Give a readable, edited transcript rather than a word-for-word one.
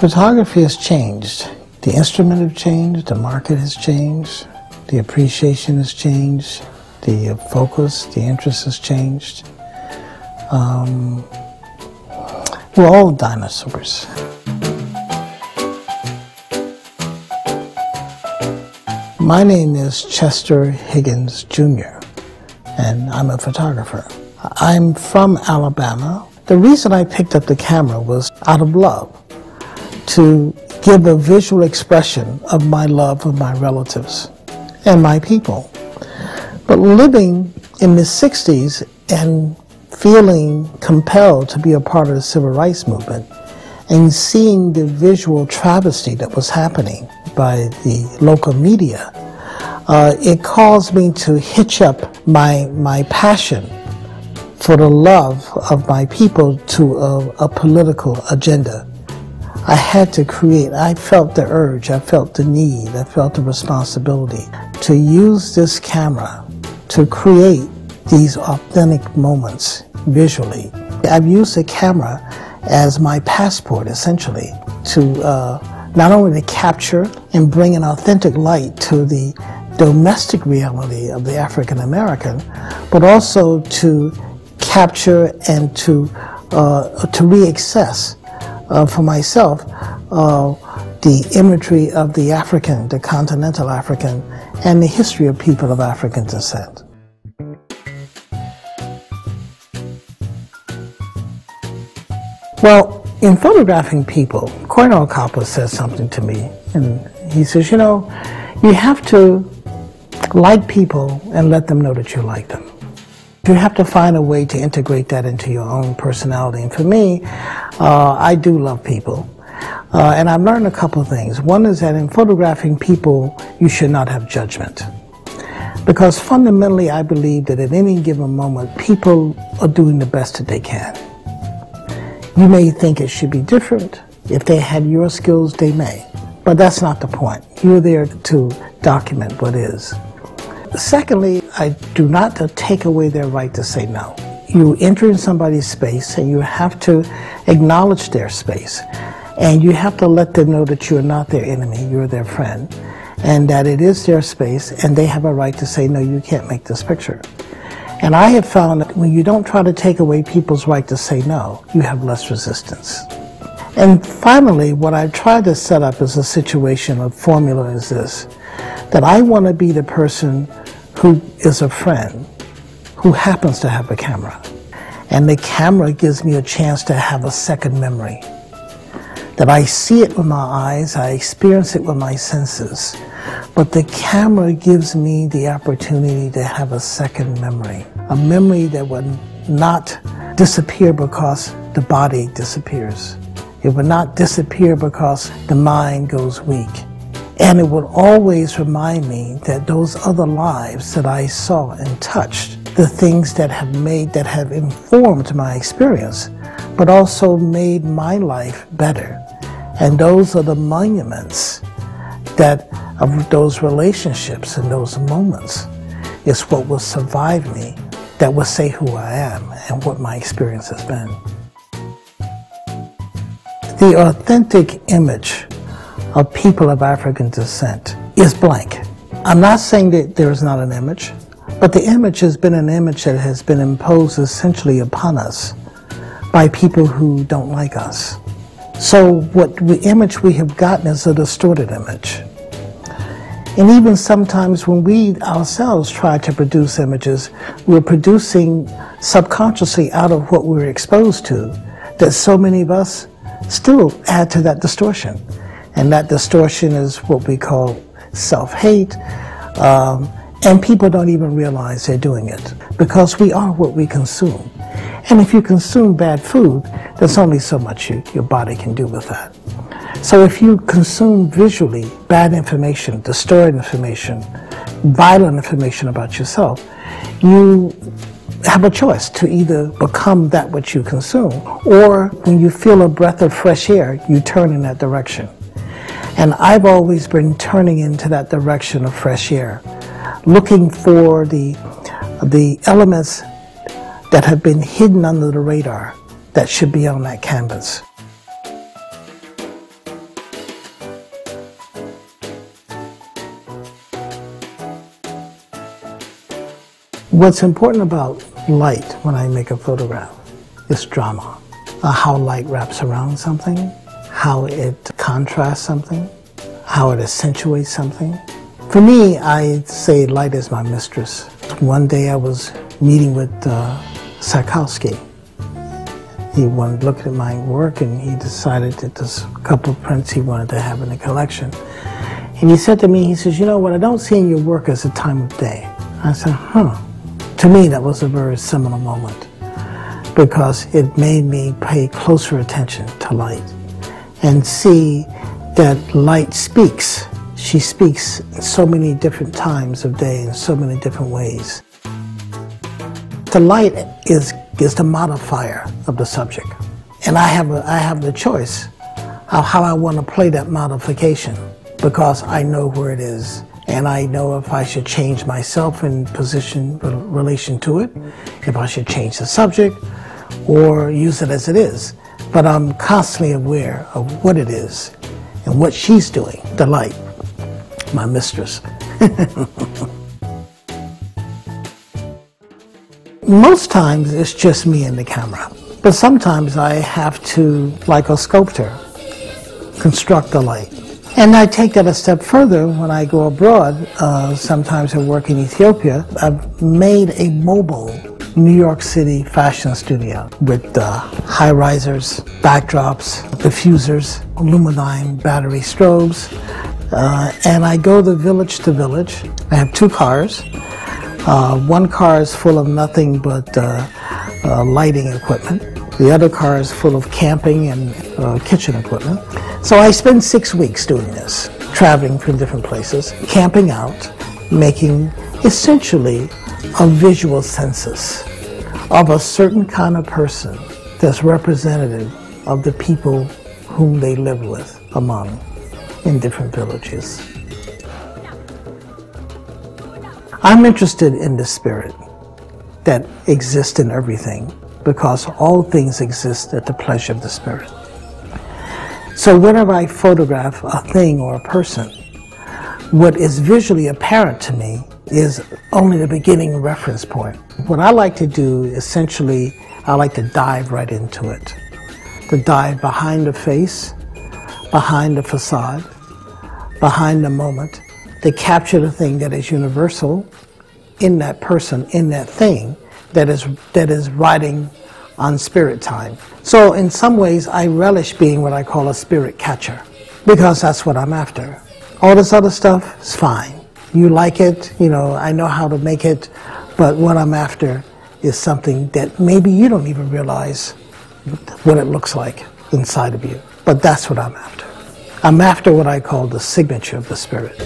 Photography has changed. The instrument has changed, the market has changed, the appreciation has changed, the focus, the interest has changed. We're all dinosaurs. My name is Chester Higgins, Jr., and I'm a photographer. I'm from Alabama. The reason I picked up the camera was out of love, to give a visual expression of my love of my relatives and my people. But living in the 60s and feeling compelled to be a part of the civil rights movement and seeing the visual travesty that was happening by the local media, it caused me to hitch up my passion for the love of my people to a political agenda. I had to create. I felt the urge, I felt the need, I felt the responsibility to use this camera to create these authentic moments visually. I've used the camera as my passport, essentially, to not only to capture and bring an authentic light to the domestic reality of the African American, but also to capture and to re-access for myself the imagery of the African, the continental African, and the history of people of African descent. Well, in photographing people, Cornell Coppola says something to me, and he says, you know, you have to like people and let them know that you like them. You have to find a way to integrate that into your own personality. And for me, I do love people. And I've learned a couple of things. One is that in photographing people, you should not have judgment. Because fundamentally, I believe that at any given moment, people are doing the best that they can. You may think it should be different. If they had your skills, they may. But that's not the point. You're there to document what is. Secondly, I do not take away their right to say no. You enter in somebody's space and you have to acknowledge their space. And you have to let them know that you're not their enemy, you're their friend. And that it is their space and they have a right to say, no, you can't make this picture. And I have found that when you don't try to take away people's right to say no, you have less resistance. And finally, what I've tried to set up as a situation of formula is this, that I want to be the person who is a friend who happens to have a camera. And the camera gives me a chance to have a second memory. That I see it with my eyes, I experience it with my senses, but the camera gives me the opportunity to have a second memory. A memory that would not disappear because the body disappears. It would not disappear because the mind goes weak. And it would always remind me that those other lives that I saw and touched, the things that have informed my experience, but also made my life better. And those are the monuments of those relationships and those moments is what will survive me, that will say who I am and what my experience has been. The authentic image of people of African descent is blank. I'm not saying that there is not an image, but the image has been an image that has been imposed essentially upon us by people who don't like us. So the image we have gotten is a distorted image. And even sometimes when we ourselves try to produce images, we're producing subconsciously out of what we're exposed to, that so many of us still add to that distortion. And that distortion is what we call self-hate, and people don't even realize they're doing it because we are what we consume. And if you consume bad food, there's only so much your body can do with that. So if you consume visually bad information, distorted information, violent information about yourself, you have a choice to either become that which you consume, or when you feel a breath of fresh air, you turn in that direction. And I've always been turning into that direction of fresh air, looking for the elements that have been hidden under the radar that should be on that canvas. What's important about light when I make a photograph is drama. How light wraps around something, how it contrasts something, how it accentuates something. For me, I say light is my mistress. One day I was meeting with Sarkowski. He wanted to look at my work, and he decided that there's a couple of prints he wanted to have in the collection. And he said to me, he says, you know, what I don't see in your work is the time of day. I said, To me, that was a very seminal moment, because it made me pay closer attention to light and see that light speaks. She speaks in so many different times of day in so many different ways. The light is the modifier of the subject. And I have the choice of how I want to play that modification, because I know where it is. And I know if I should change myself in position, relation to it, if I should change the subject, or use it as it is. But I'm constantly aware of what it is and what she's doing, the light, my mistress. Most times it's just me and the camera, but sometimes I have to, like a sculptor, construct the light. And I take that a step further when I go abroad. Sometimes I work in Ethiopia. I've made a mobile New York City fashion studio with high-risers, backdrops, diffusers, aluminum battery strobes. And I go village to village. I have 2 cars. One car is full of nothing but lighting equipment. The other car is full of camping and kitchen equipment. So I spend 6 weeks doing this, traveling from different places, camping out, making essentially a visual census of a certain kind of person that's representative of the people whom they live with among in different villages. I'm interested in the spirit that exists in everything, because all things exist at the pleasure of the spirit. So whenever I photograph a thing or a person, what is visually apparent to me is only the beginning reference point. What I like to do, essentially, I like to dive right into it. To dive behind the face, behind the facade, behind the moment, to capture the thing that is universal in that person, in that thing, that is riding on spirit time. So in some ways, I relish being what I call a spirit catcher, because that's what I'm after. All this other stuff is fine. You like it, you know, I know how to make it, but what I'm after is something that maybe you don't even realize what it looks like inside of you. But that's what I'm after. I'm after what I call the signature of the spirit.